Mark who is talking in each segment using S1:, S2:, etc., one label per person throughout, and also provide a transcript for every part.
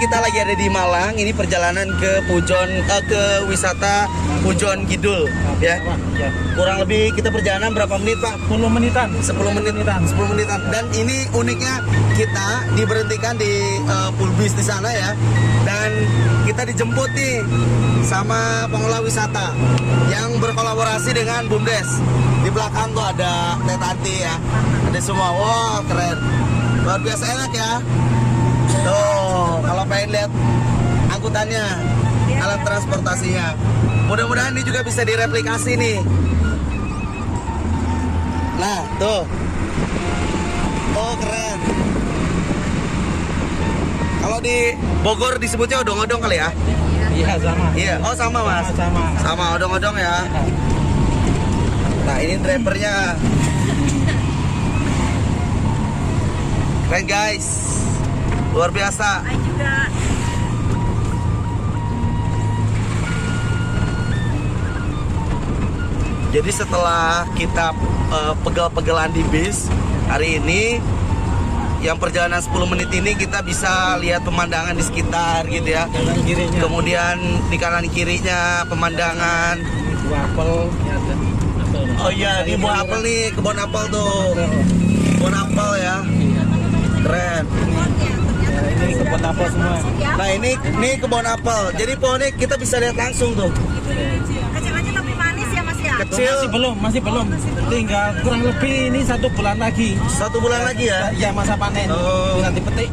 S1: kita lagi ada di Malang. Ini perjalanan ke ke wisata Pujon Kidul ya. Kurang lebih kita perjalanan berapa menit, Pak?
S2: 10 menitan.
S1: 10 menitan. Dan ini uniknya kita diberhentikan di pool bis di sana ya. Dan kita dijemput nih sama pengelola wisata yang berkolaborasi dengan BUMDes. Di belakang tuh ada Teh Tanti ya. Ada semua. Wow, keren. Luar biasa enak ya. Tuh, kalau pengen lihat angkutannya, alat transportasinya. Mudah-mudahan ini juga bisa direplikasi nih. Nah, tuh. Oh, keren. Kalau di Bogor disebutnya odong-odong kali ya?
S2: Iya, sama.
S1: Iya, oh sama Mas. Sama odong-odong ya. Nah, ini drivernya. Keren guys. Luar biasa. Jadi setelah kita pegel-pegelan di bis hari ini, yang perjalanan 10 menit ini kita bisa lihat pemandangan di sekitar gitu ya.
S2: Kanan kirinya.
S1: Kemudian di kanan kirinya pemandangan.
S2: Buah apel.
S1: Oh iya, ini buah apel nih, kebun apel tuh. Kebun apel ya. Keren.
S2: Ya, ini kebun apel semua.
S1: Nah, ini kebun apel. Jadi pohonnya kita bisa lihat langsung tuh.
S3: Kecil-kecil tapi manis ya Mas ya?
S1: Kecil.
S2: Masih belum. Tinggal kurang lebih ini 1 bulan lagi.
S1: 1 bulan lagi ya.
S2: Ya, masa panen.
S1: Oh.
S2: Bisa dipetik.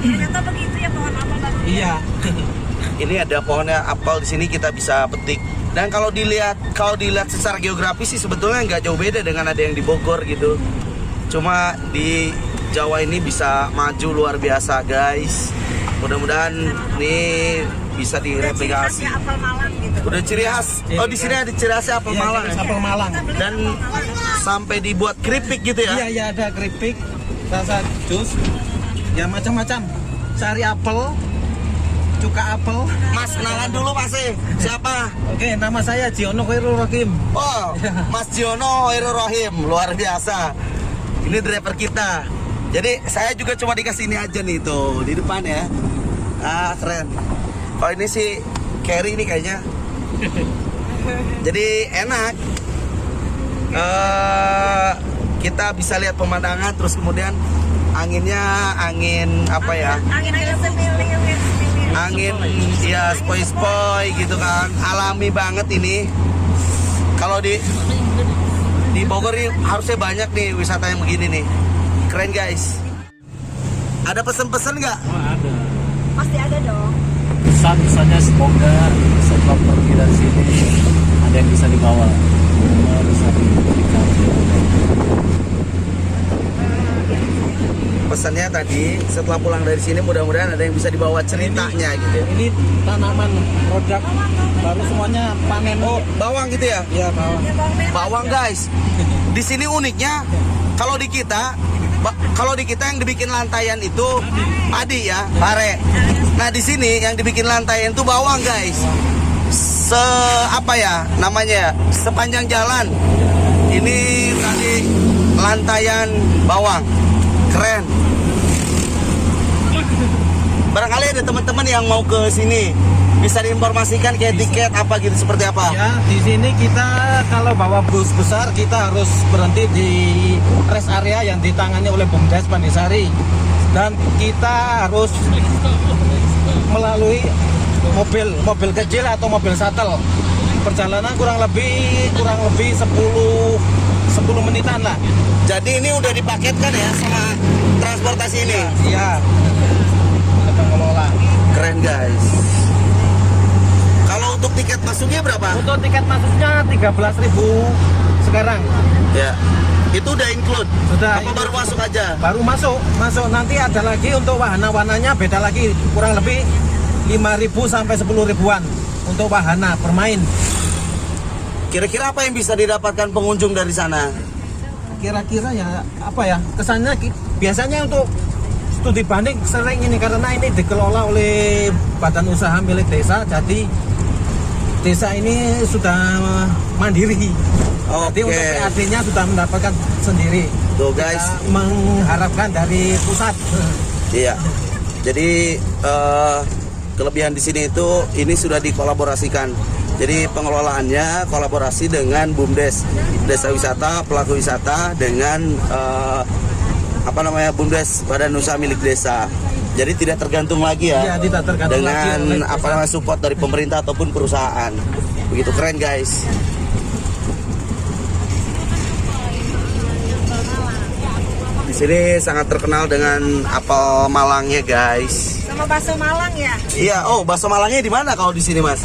S3: Ternyata begitu ya pohon apel baru.
S2: Iya.
S1: Ini ada pohonnya apel di sini kita bisa petik. Dan kalau dilihat secara geografis sih sebetulnya nggak jauh beda dengan ada yang di Bogor gitu. Cuma di Jawa ini bisa maju luar biasa guys. Mudah-mudahan ini bisa direplikasi.
S3: Ciri khasnya apel Malang gitu.
S1: Udah ciri khas. Oh, di sini ada ciri khasnya apel Malang.
S2: Iya, apel Malang.
S1: Dan sampai dibuat keripik gitu ya.
S2: Iya, ada keripik, rasa jus, ya macam-macam. Sari apel, cuka apel.
S1: Mas, kenalan dulu Mas. Siapa?
S2: Oke, nama saya Jiono Khairul Rahim.
S1: Oh, Mas Jiono Khairul Rahim. Luar biasa. Ini driver kita. Jadi saya juga cuma dikasih ini aja nih tuh di depan ya. Ah, keren. Kalau ini sih carry ini kayaknya. Jadi enak. Kita bisa lihat pemandangan, terus kemudian anginnya angin apa ya?
S3: Angin semilir.
S1: Angin ya spoi-spoi gitu kan, alami banget ini. Kalau di Bogor ini harusnya banyak nih wisata yang begini nih. Keren guys. Ada pesan-pesan nggak?
S2: Oh, ada.
S3: Pasti ada dong.
S2: Pesannya semoga setelah pergi dari sini ada yang bisa dibawa. Bisa diberikan.
S1: Pesannya tadi setelah pulang dari sini mudah-mudahan ada yang bisa dibawa ceritanya gitu ya.
S2: Ini tanaman produk baru semuanya panen.
S1: Oh, bawang gitu ya?
S2: Iya, bawang.
S1: Bawang guys. Di sini uniknya kalau di kita yang dibikin lantaian itu padi ya, pare. Nah, di sini yang dibikin lantaian itu bawang guys. Sepanjang jalan ini tadi lantaian bawang. Keren. Barangkali ada teman-teman yang mau ke sini, bisa diinformasikan kayak tiket apa gitu, seperti apa?
S2: Ya, di sini kita kalau bawa bus besar kita harus berhenti di rest area yang ditangani oleh BUMDes Pandisari, dan kita harus melalui mobil kecil atau mobil shuttle. Perjalanan kurang lebih 10 menitan lah.
S1: Jadi ini udah dipaketkan ya sama transportasi ini?
S2: Iya. Pengelola.
S1: Keren guys. Kalau untuk tiket masuknya berapa?
S2: Untuk tiket masuknya 13.000 sekarang.
S1: Ya. Itu udah include?
S2: Sudah.
S1: Apa baru masuk aja?
S2: Baru masuk. Nanti ada lagi untuk wahana-wahananya beda lagi, kurang lebih 5.000 sampai 10.000-an untuk wahana bermain.
S1: Kira-kira apa yang bisa didapatkan pengunjung dari sana?
S2: Kira-kira ya apa ya, kesannya biasanya untuk studi banding sering ini karena ini dikelola oleh badan usaha milik desa, jadi desa ini sudah mandiri. Jadi untuk PAD-nya sudah mendapatkan sendiri.
S1: Tuh guys,
S2: kita mengharapkan dari pusat.
S1: iya. Jadi kelebihan di sini itu ini sudah dikolaborasikan. Jadi pengelolaannya kolaborasi dengan BUMDes, Desa Wisata, pelaku wisata dengan BUMDes, Badan Usaha Milik Desa. Jadi tidak tergantung lagi ya,
S2: tidak tergantung
S1: dengan support dari pemerintah ataupun perusahaan. Begitu keren guys. Di sini sangat terkenal dengan apel Malangnya guys.
S3: Sama bakso Malang ya.
S1: Iya, bakso Malangnya di mana kalau di sini mas?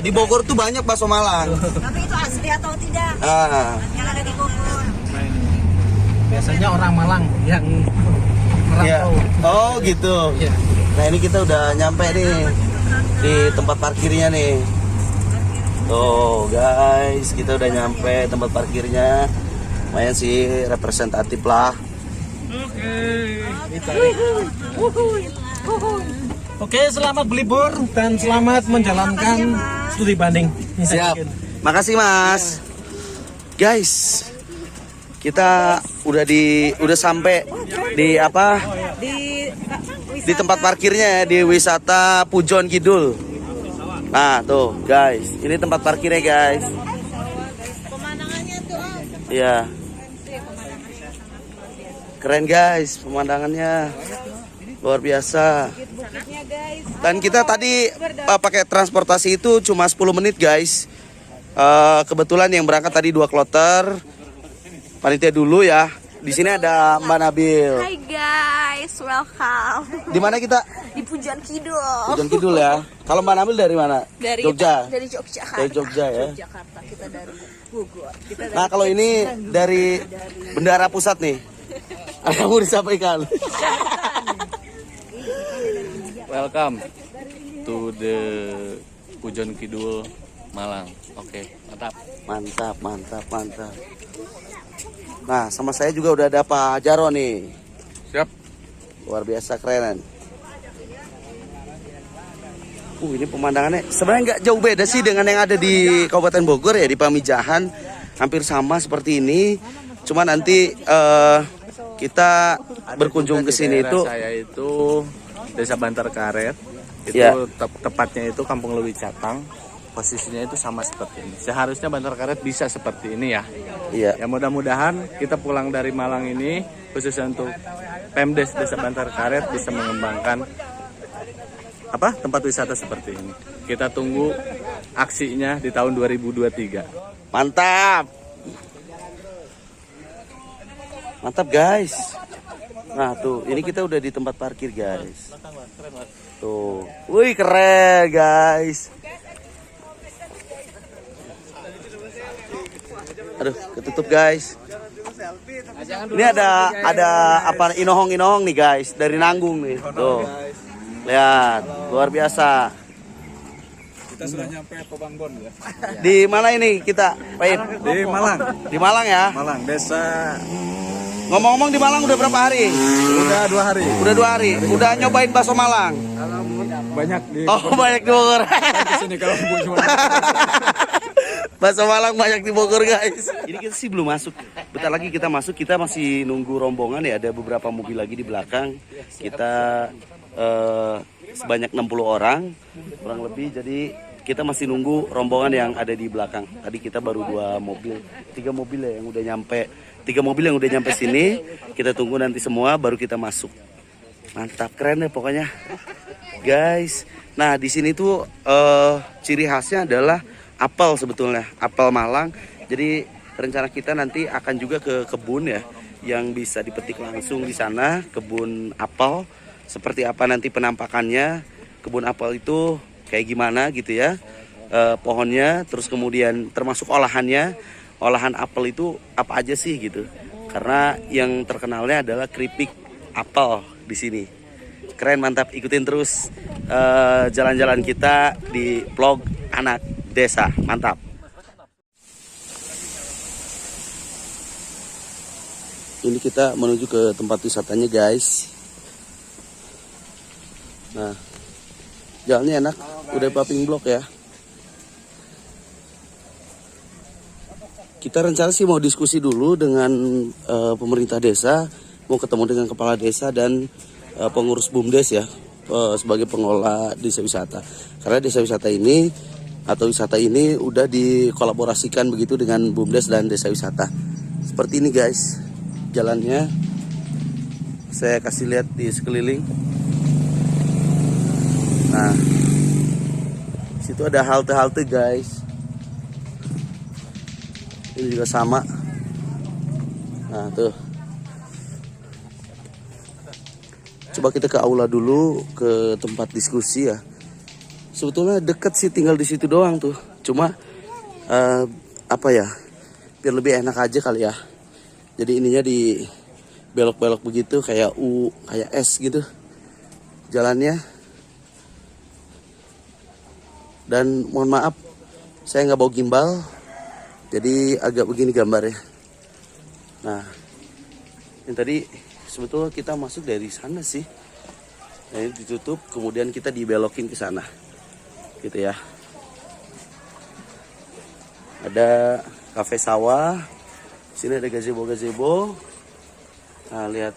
S1: Di Bogor tuh banyak bakso Malang.
S3: Tapi itu asli atau tidak? Yang ada di Bogor.
S2: Biasanya orang Malang yang
S1: Iya. Oh gitu.
S2: Iya.
S1: Nah ini kita udah nyampe nih di tempat parkirnya nih. Tuh guys, kita udah nyampe tempat parkirnya. Lumayan sih representatif lah.
S2: Oke, selamat berlibur dan selamat menjalankan studi banding.
S1: Siap. Makasih mas. Guys, kita udah sampai di di tempat parkirnya di wisata Pujon Kidul. Nah tuh guys, ini tempat parkirnya guys.
S3: Pemandangannya tuh.
S1: Iya. Keren guys, pemandangannya luar biasa. Dan kita tadi pakai transportasi itu cuma 10 menit guys. Kebetulan yang berangkat tadi 2 kloter. Panitia dulu ya. Di sini ada Mbak Nabil.
S3: Hai guys, welcome.
S1: Di mana kita?
S3: Di Pujon Kidul.
S1: Pujon Kidul ya. Kalau Mbak Nabil dari mana?
S3: Dari
S1: Jogja.
S3: Dari Yogyakarta.
S1: Dari Jogja ya.
S3: Jakarta. Kita dari Bogor.
S1: Nah kalau ini dari Bendara Pusat nih. Ada yang mau disampaikan?
S4: Welcome to the Pujon Kidul Malang. Oke, mantap.
S1: Mantap. Nah sama saya juga udah ada Pak Jaro nih.
S4: Siap.
S1: Luar biasa keren. Ini pemandangannya sebenarnya nggak jauh beda sih dengan yang ada di Kabupaten Bogor ya, di Pamijahan. Hampir sama seperti ini. Cuma nanti kita berkunjung ke sini itu.
S4: Saya itu Desa Bantar Karet. Itu
S1: Ya.
S4: tepatnya itu Kampung Lewi Catang. Posisinya itu sama seperti ini. Seharusnya Bantar Karet bisa seperti ini ya.
S1: Iya.
S4: Ya mudah-mudahan kita pulang dari Malang ini khususnya untuk Pemdes Desa Bantar Karet bisa mengembangkan tempat wisata seperti ini. Kita tunggu aksinya di tahun 2023.
S1: Mantap guys. Nah tuh, ini kita udah di tempat parkir guys. Tuh, wih keren guys. Aduh, ketutup guys. Ini ada inohong nih guys dari Nanggung nih. Tuh, lihat, luar biasa.
S5: Kita sudah nyampe Pabanggon ya.
S1: Di mana ini kita, Pak Ip?
S5: Di Malang.
S1: Di Malang ya.
S5: Malang, desa.
S1: Ngomong-ngomong di Malang udah berapa hari?
S5: Udah 2 hari.
S1: Udah 2 hari. Udah nyobain bakso Malang?
S5: Banyak di.
S1: Banyak di Bogor.
S5: Di sini kalau cuma.
S1: Bakso Malang banyak di Bogor guys. Ini kita sih belum masuk. Bentar lagi kita masuk. Kita masih nunggu rombongan ya. Ada beberapa mobil lagi di belakang. Kita sebanyak 60 orang kurang lebih. Jadi kita masih nunggu rombongan yang ada di belakang. Tadi kita baru 3 mobil ya yang udah nyampe. 3 mobil yang udah nyampe sini. Kita tunggu nanti semua baru kita masuk. Mantap, keren deh pokoknya guys. Nah di sini tuh ciri khasnya adalah apel sebetulnya, apel Malang. Jadi rencana kita nanti akan juga ke kebun ya, yang bisa dipetik langsung di sana, kebun apel. Seperti apa nanti penampakannya, kebun apel itu kayak gimana gitu ya, pohonnya, terus kemudian termasuk olahannya, olahan apel itu apa aja sih gitu. Karena yang terkenalnya adalah keripik apel di sini. Keren, mantap, ikutin terus jalan-jalan kita di vlog Anak Desa, mantap. Ini kita menuju ke tempat wisatanya guys. Nah, jalannya enak, udah paving block ya. Kita rencana sih mau diskusi dulu dengan pemerintah desa, mau ketemu dengan kepala desa dan pengurus BUMDes ya, sebagai pengelola desa wisata. Karena desa wisata ini atau wisata ini udah dikolaborasikan begitu dengan BUMDes dan desa wisata. Seperti ini guys jalannya, saya kasih lihat di sekeliling. Nah, situ ada halte-halte guys. Ini juga sama. Nah tuh, coba kita ke aula dulu, ke tempat diskusi ya. Sebetulnya deket sih, tinggal di situ doang tuh. Cuma apa ya, biar lebih enak aja kali ya. Jadi ininya di belok-belok begitu, kayak U, kayak S gitu jalannya. Dan mohon maaf, saya nggak bawa gimbal, jadi agak begini gambarnya. Nah, yang tadi sebetulnya kita masuk dari sana sih. Nah, ini ditutup, kemudian kita dibelokin ke sana, gitu ya. Ada kafe sawah, sini ada gazebo. Nah, lihat.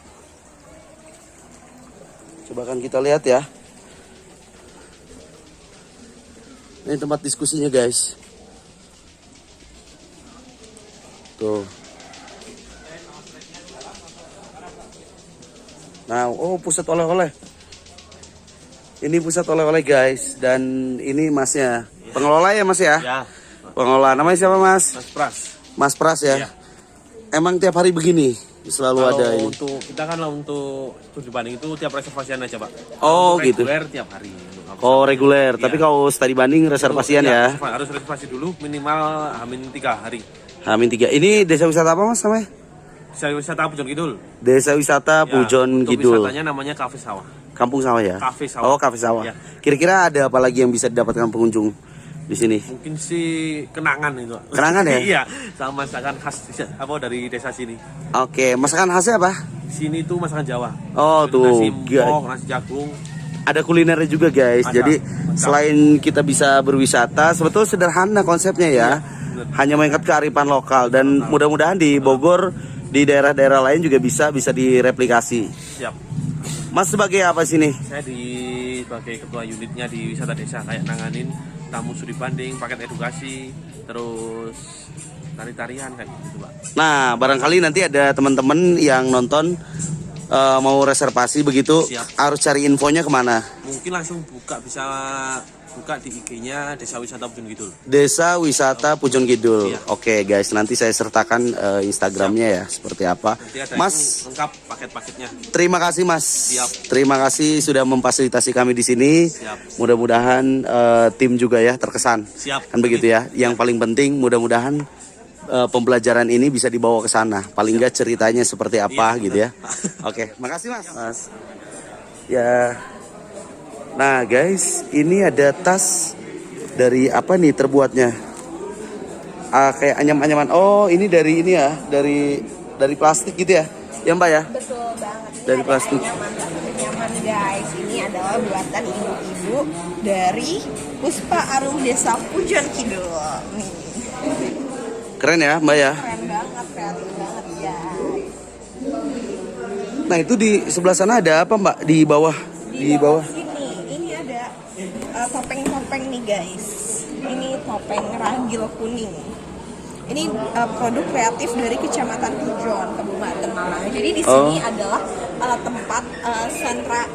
S1: Coba kan kita lihat ya. Ini tempat diskusinya guys. Tuh. Nah, oh pusat oleh-oleh. Ini pusat oleh-oleh guys. Dan ini masnya. Pengelola ya mas ya?
S2: Ya.
S1: Pengelola. Namanya siapa mas?
S2: Mas Pras.
S1: Mas Pras ya?
S2: Iya.
S1: Emang tiap hari begini? Selalu ada ini?
S2: Untuk kita kan untuk studi banding itu tiap reservasian aja pak.
S1: Oh
S2: Untuk
S1: gitu.
S2: reguler tiap hari.
S1: Oh reguler.
S2: Iya.
S1: Tapi kalau studi banding reservasian ya?
S2: Harus reservasi dulu minimal Hamin 3 hari.
S1: Hamin 3. Ini desa wisata apa mas namanya?
S2: Desa wisata Pujon Kidul.
S1: Desa wisata Pujon
S2: untuk
S1: Kidul.
S2: wisatanya namanya Kafe Sawah.
S1: Kampung sawah ya?
S2: Kafe sawah.
S1: Oh kafe sawah.
S2: Ya.
S1: Kira-kira ada apa lagi yang bisa didapatkan pengunjung di sini?
S2: Mungkin sih kenangan itu.
S1: Kenangan ya?
S2: Iya, sama masakan khas apa dari desa sini.
S1: Oke, masakan khasnya apa?
S2: Sini tuh masakan Jawa.
S1: Oh tuh,
S2: Nasi empok, nasi jagung.
S1: ada kulinernya juga guys.
S2: Ada.
S1: Jadi
S2: Lengkap.
S1: selain kita bisa berwisata, sebetulnya sederhana konsepnya ya.
S2: Bener.
S1: Hanya mengangkat kearifan lokal dan mudah-mudahan di Bogor, di daerah-daerah lain juga bisa direplikasi.
S2: Siap.
S1: Mas sebagai apa sini?
S2: Saya sebagai ketua unitnya di wisata desa, kayak nanganin tamu studi banding, paket edukasi, terus tari-tarian kayak gitu pak.
S1: Nah, barangkali nanti ada teman-teman yang nonton mau reservasi begitu,
S2: Siap.
S1: harus cari infonya kemana?
S2: Mungkin langsung bisa buka di IG-nya Desa Wisata Pujon Kidul.
S1: Desa Wisata Pujon Kidul.
S2: Iya.
S1: Oke guys, nanti saya sertakan Instagramnya ya, seperti apa.
S2: Nanti ada
S1: Mas,
S2: itu lengkap paket-paketnya.
S1: terima kasih Mas.
S2: Siap.
S1: Terima kasih sudah memfasilitasi kami di sini.
S2: Siap.
S1: Mudah-mudahan tim juga ya terkesan.
S2: Siap.
S1: Kan begitu ya. Yang paling penting mudah-mudahan pembelajaran ini bisa dibawa ke sana. Paling nggak ceritanya seperti apa
S2: Iya,
S1: gitu ya. Oke, makasih Mas. Mas. Ya. Nah guys, ini ada tas dari apa nih terbuatnya? Kayak anyam-anyaman. Oh, ini dari ini ya, dari plastik gitu ya? Ya Mbak ya?
S3: Betul banget. Ini
S1: Dari
S3: ada
S1: plastik.
S3: anyaman guys. Ini adalah buatan ibu-ibu dari Puspa Arum Desa Pujon Kidul. Nih.
S1: Keren ya Mbak ya?
S3: Keren banget, kreatif banget guys.
S1: Nah itu di sebelah sana ada apa Mbak? Di bawah? Di bawah?
S3: Sini, ini ada topeng-topeng nih guys. Ini topeng ragil kuning. Ini produk kreatif dari Kecamatan Pujon, Kabupaten Malang. Jadi di sini adalah tempat sentra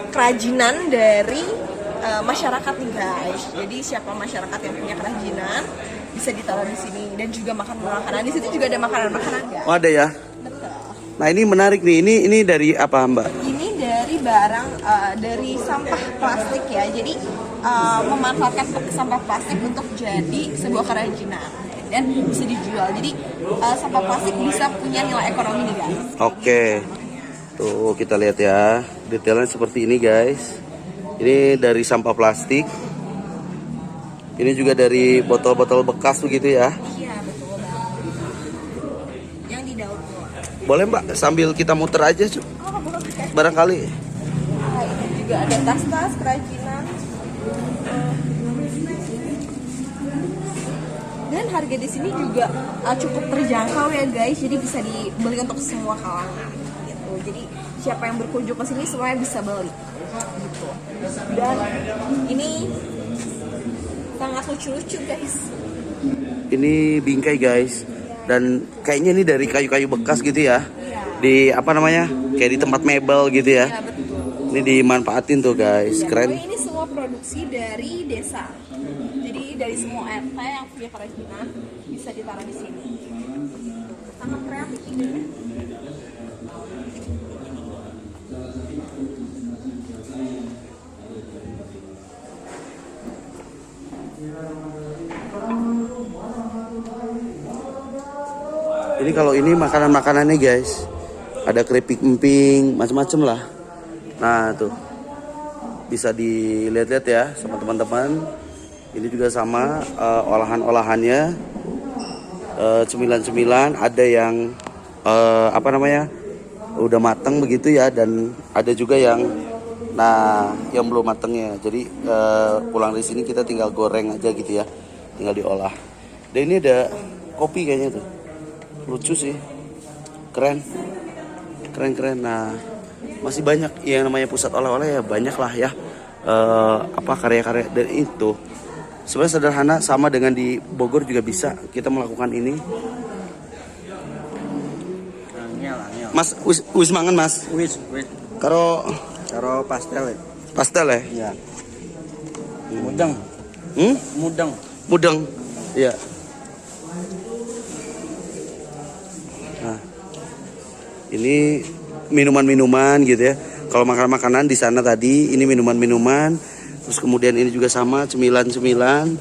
S3: kerajinan dari masyarakat nih guys. Jadi siapa masyarakat yang punya kerajinan bisa ditaruh di sini, dan juga makanan-makanan. Di situ juga ada makanan-makanan guys.
S1: Oh ada ya?
S3: Betul.
S1: Nah ini menarik nih. Ini dari apa Mbak?
S3: Ini dari barang dari sampah plastik ya. Jadi memanfaatkan sampah plastik untuk jadi sebuah kerajinan dan bisa dijual. Jadi sampah plastik bisa punya nilai ekonomi nih guys.
S1: Oke. Tuh kita lihat ya. Detailnya seperti ini guys. Ini dari sampah plastik. Ini juga dari botol-botol bekas begitu ya.
S3: Iya betul banget. Yang di daun tuh.
S1: Boleh Mbak sambil kita muter aja Cuk.
S3: Oh boleh.
S1: Barangkali.
S3: Ini juga ada tas-tas kerajinan. Dan harga di sini juga cukup terjangkau ya guys. Jadi bisa dibeli untuk semua kalangan gitu. Jadi siapa yang berkunjung ke sini semuanya bisa beli gitu. Dan ini sangat lucu-lucu guys.
S1: Ini bingkai guys, dan kayaknya ini dari kayu-kayu bekas gitu ya. Di apa namanya? Kayak di tempat mebel gitu ya.
S3: Ya betul.
S1: Ini dimanfaatin tuh guys, keren.
S3: Pokoknya ini semua produksi dari desa. Jadi dari semua RT yang punya kerajinan bisa ditaruh di sini. Sangat kreatif idenya.
S1: Ini kalau ini makanan-makanannya guys, ada keripik emping, macam-macam lah. Nah tuh, bisa dilihat-lihat ya sama teman-teman. Ini juga sama olahan-olahannya, cemilan-cemilan. Ada yang apa namanya, udah matang begitu ya, dan ada juga yang yang belum matangnya. Jadi pulang dari sini kita tinggal goreng aja gitu ya, tinggal diolah. Dan ini ada kopi kayaknya tuh. Lucu sih, keren. Nah, masih banyak yang namanya pusat oleh-oleh ya, banyak lah ya. Apa karya-karya dari itu. Sebenarnya sederhana, sama dengan di Bogor juga bisa kita melakukan ini.
S5: Angel.
S1: Mas, wis mangan mas.
S5: Wis.
S1: Karo
S5: Pastel ya.
S1: pastel ya.
S5: Iya. Mudeng.
S1: Mudeng. Iya. Nah, ini minuman-minuman gitu ya. Kalau makanan-makanan di sana tadi, ini minuman-minuman. Terus kemudian ini juga sama, cemilan-cemilan.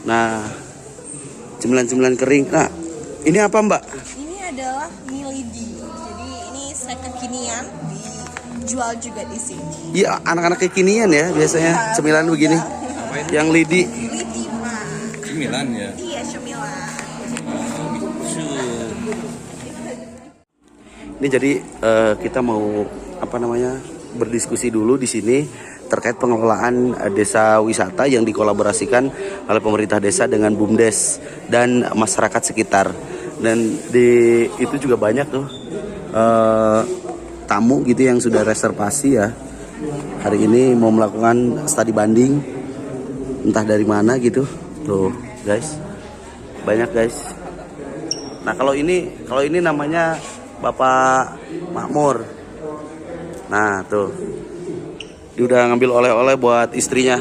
S1: Nah, cemilan-cemilan kering. Nah, ini apa Mbak?
S3: Ini adalah mie lidi. Jadi ini snack kekinian, dijual juga di sini.
S1: Iya, anak-anak kekinian ya biasanya cemilan begini. Yang lidi.
S3: Lidi mah.
S5: Cemilan ya.
S3: Iya, cemilan.
S1: Ini jadi kita mau apa namanya berdiskusi dulu di sini terkait pengelolaan desa wisata yang dikolaborasikan oleh pemerintah desa dengan BUMDes dan masyarakat sekitar. Dan di itu juga banyak tuh tamu gitu yang sudah reservasi ya. Hari ini mau melakukan studi banding entah dari mana gitu. Tuh, guys. Banyak, guys. Nah, kalau ini namanya Bapak Makmur. Nah tuh, dia udah ngambil oleh-oleh buat istrinya.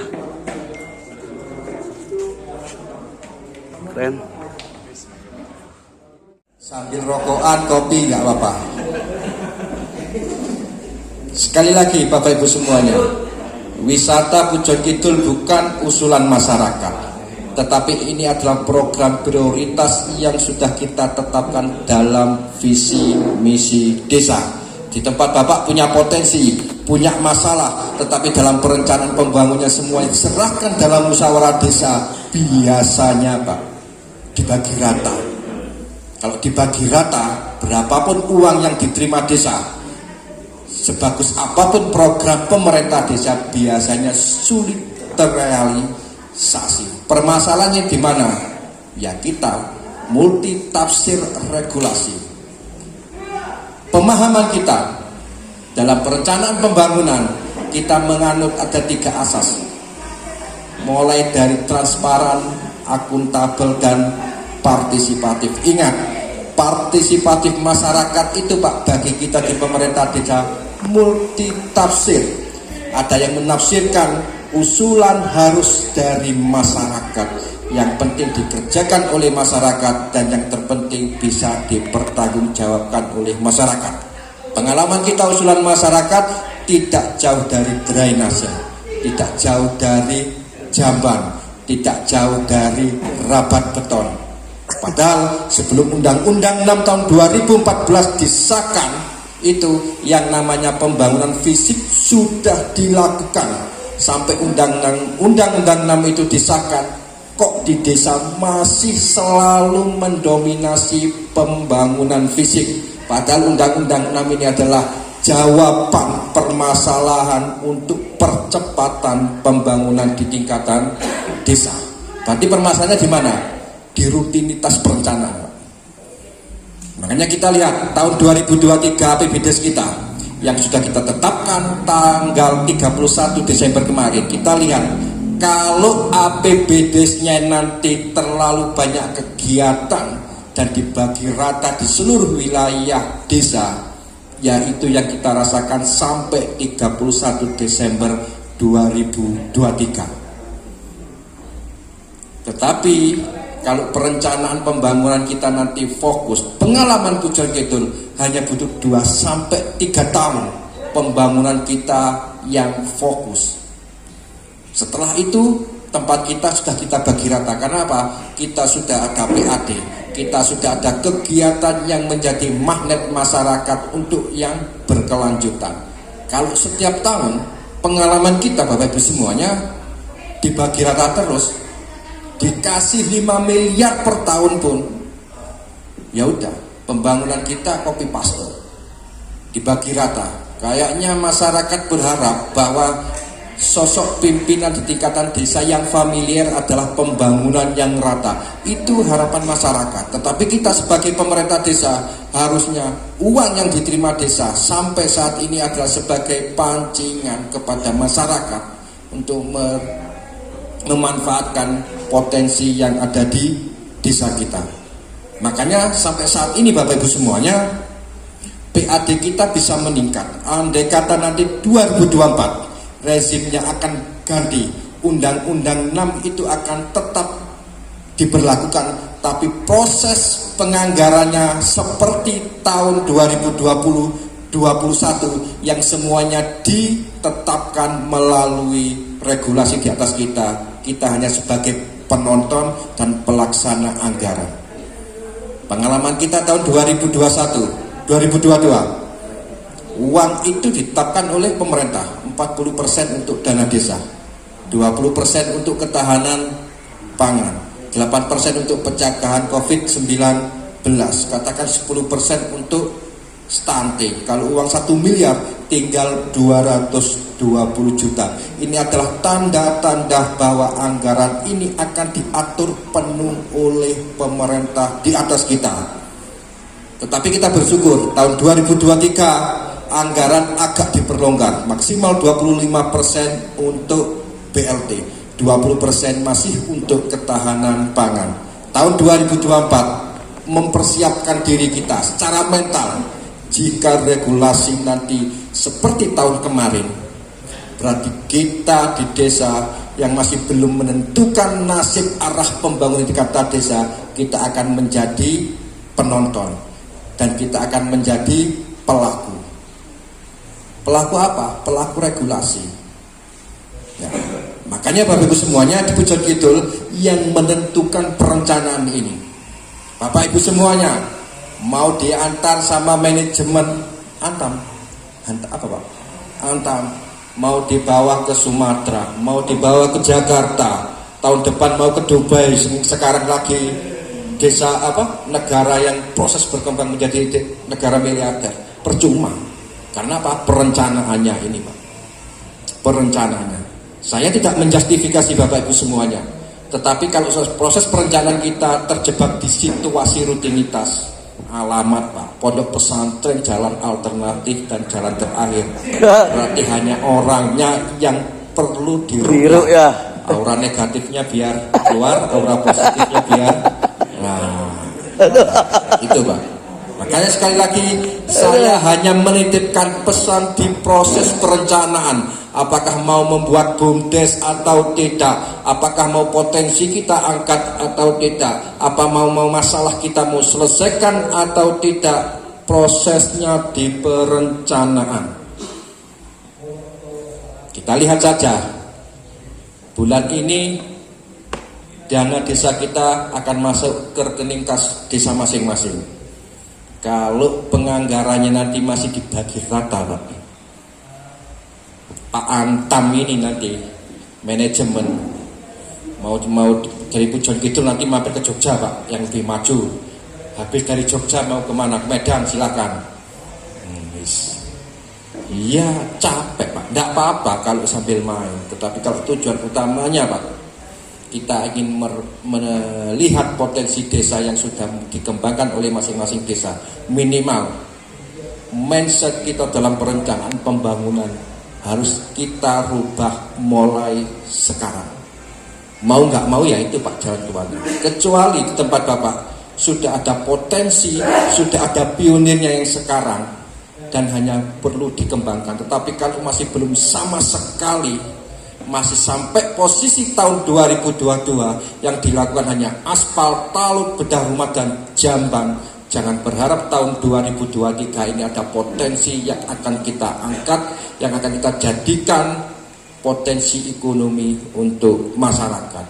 S1: Keren.
S6: Sambil rokokan kopi nggak apa-apa. Sekali lagi Bapak Ibu semuanya, wisata Pujon Kidul bukan usulan masyarakat, tetapi ini adalah program prioritas yang sudah kita tetapkan dalam visi misi desa. Di tempat Bapak punya potensi, punya masalah, tetapi dalam perencanaan pembangunannya semua diserahkan dalam musyawarah desa, biasanya Pak dibagi rata. Kalau dibagi rata, berapapun uang yang diterima desa, sebagus apapun program pemerintah desa, biasanya sulit terrealisasi. Permasalahannya di mana? Ya kita multi tafsir regulasi. Pemahaman kita dalam perencanaan pembangunan, kita menganut ada 3 asas. Mulai dari transparan, akuntabel, dan partisipatif. Ingat, partisipatif masyarakat itu Pak, bagi kita di pemerintah desa multi tafsir. Ada yang menafsirkan usulan harus dari masyarakat, yang penting dikerjakan oleh masyarakat, dan yang terpenting bisa dipertanggungjawabkan oleh masyarakat. Pengalaman kita usulan masyarakat tidak jauh dari drainase, tidak jauh dari jamban, tidak jauh dari rabat beton. Padahal sebelum Undang-Undang 6 tahun 2014 disahkan, itu yang namanya pembangunan fisik sudah dilakukan. Sampai Undang-Undang 6 itu disahkan, kok di desa masih selalu mendominasi pembangunan fisik. Padahal Undang-Undang 6 ini adalah jawaban permasalahan untuk percepatan pembangunan di tingkatan desa. Berarti permasalahannya di mana? Di rutinitas perencanaan. Makanya kita lihat tahun 2023 APBDes kita yang sudah kita tetapkan tanggal 31 Desember kemarin. Kita lihat, kalau APBD-nya nanti terlalu banyak kegiatan dan dibagi rata di seluruh wilayah desa, yaitu yang kita rasakan sampai 31 Desember 2023. Tetapi kalau perencanaan pembangunan kita nanti fokus, pengalaman Pujon Kidul hanya butuh 2 sampai 3 tahun pembangunan kita yang fokus. Setelah itu tempat kita sudah kita bagi rata. Karena apa? Kita sudah ada PAD, kita sudah ada kegiatan yang menjadi magnet masyarakat untuk yang berkelanjutan. Kalau setiap tahun pengalaman kita Bapak Ibu semuanya dibagi rata terus, dikasih 5 miliar per tahun pun, ya udah, pembangunan kita copy paste, dibagi rata. Kayaknya masyarakat berharap bahwa sosok pimpinan di tingkatan desa yang familiar adalah pembangunan yang rata. Itu harapan masyarakat. Tetapi kita sebagai pemerintah desa, harusnya uang yang diterima desa sampai saat ini adalah sebagai pancingan kepada masyarakat untuk memanfaatkan potensi yang ada di desa kita. Makanya sampai saat ini Bapak Ibu semuanya, PAD kita bisa meningkat. Andai kata nanti 2024 rezimnya akan ganti, Undang-Undang 6 itu akan tetap diberlakukan, tapi proses penganggarannya seperti tahun 2020-21 yang semuanya ditetapkan melalui regulasi di atas kita. Kita hanya sebagai penonton dan pelaksana anggaran. Pengalaman kita tahun 2021, 2022, uang itu ditetapkan oleh pemerintah, 40% untuk dana desa, 20% untuk ketahanan pangan, 8% untuk pencegahan COVID-19, katakan 10% untuk stunting. Kalau uang 1 miliar tinggal 220 juta. Ini adalah tanda-tanda bahwa anggaran ini akan diatur penuh oleh pemerintah di atas kita. Tetapi kita bersyukur tahun 2023 anggaran agak diperlonggar, maksimal 25% untuk BLT, 20% masih untuk ketahanan pangan. Tahun 2024 mempersiapkan diri kita secara mental. Jika regulasi nanti seperti tahun kemarin, berarti kita di desa yang masih belum menentukan nasib arah pembangunan di kata desa, kita akan menjadi penonton dan kita akan menjadi pelaku. Pelaku apa? Pelaku regulasi. Ya. Makanya Bapak Ibu semuanya di Pujon Kidul yang menentukan perencanaan ini. Bapak Ibu semuanya mau diantar sama manajemen Antam, apa Pak? Antam, mau dibawa ke Sumatera, mau dibawa ke Jakarta, tahun depan mau ke Dubai, sekarang lagi desa apa? Negara yang proses berkembang menjadi negara miliarder, percuma. Karena apa? Perencanaannya ini Pak. Perencanaannya. Saya tidak menjustifikasi Bapak Ibu semuanya, tetapi kalau proses perencanaan kita terjebak di situasi rutinitas, alamat Pak, pondok pesantren, jalan alternatif dan jalan terakhir, berarti hanya orangnya yang perlu dirubah ya. Aura negatifnya biar keluar, aura positifnya biar itu Pak. Makanya sekali lagi saya hanya menitipkan pesan di proses perencanaan. Apakah mau membuat BUMDes atau tidak? Apakah mau potensi kita angkat atau tidak? Apa mau masalah kita mau selesaikan atau tidak? Prosesnya di perencanaan. Kita lihat saja. Bulan ini dana desa kita akan masuk ke rekening kas desa masing-masing. Kalau penganggarannya nanti masih dibagi rata, Pak. Pak Antam ini nanti manajemen mau dari Pujon Kidul nanti mampir ke Jogja Pak, yang lebih maju. Habis dari Jogja mau kemana? Medan, silakan. Iya capek Pak, tidak apa-apa kalau sambil main. Tetapi kalau tujuan utamanya Pak, kita ingin melihat potensi desa yang sudah dikembangkan oleh masing-masing desa, minimal mindset kita dalam perencanaan pembangunan harus kita rubah mulai sekarang. Mau nggak mau ya itu Pak jalan keluarnya. Kecuali di tempat Bapak sudah ada potensi, sudah ada pionirnya yang sekarang dan hanya perlu dikembangkan. Tetapi kalau masih belum sama sekali, masih sampai posisi tahun 2022 yang dilakukan hanya aspal, talut, bedah rumah dan jamban, jangan berharap tahun 2023 ini ada potensi yang akan kita angkat, yang akan kita jadikan potensi ekonomi untuk masyarakat.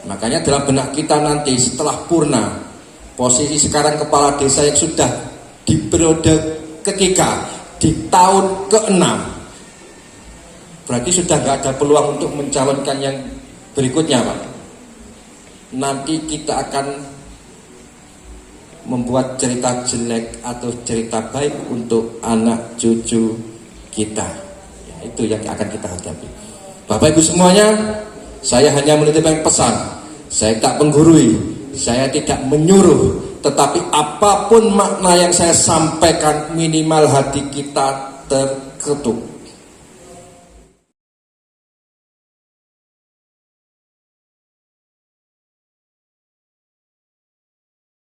S6: Makanya dalam benak kita nanti setelah purna, posisi sekarang kepala desa yang sudah di periode ketiga, di tahun ke-6, berarti sudah nggak ada peluang untuk mencalonkan yang berikutnya, Pak. Nanti kita akan membuat cerita jelek atau cerita baik untuk anak cucu kita. Ya, itu yang akan kita hadapi. Bapak Ibu semuanya, saya hanya menitipkan pesan. Saya tak menggurui, saya tidak menyuruh, tetapi apapun makna yang saya sampaikan, minimal hati kita terketuk.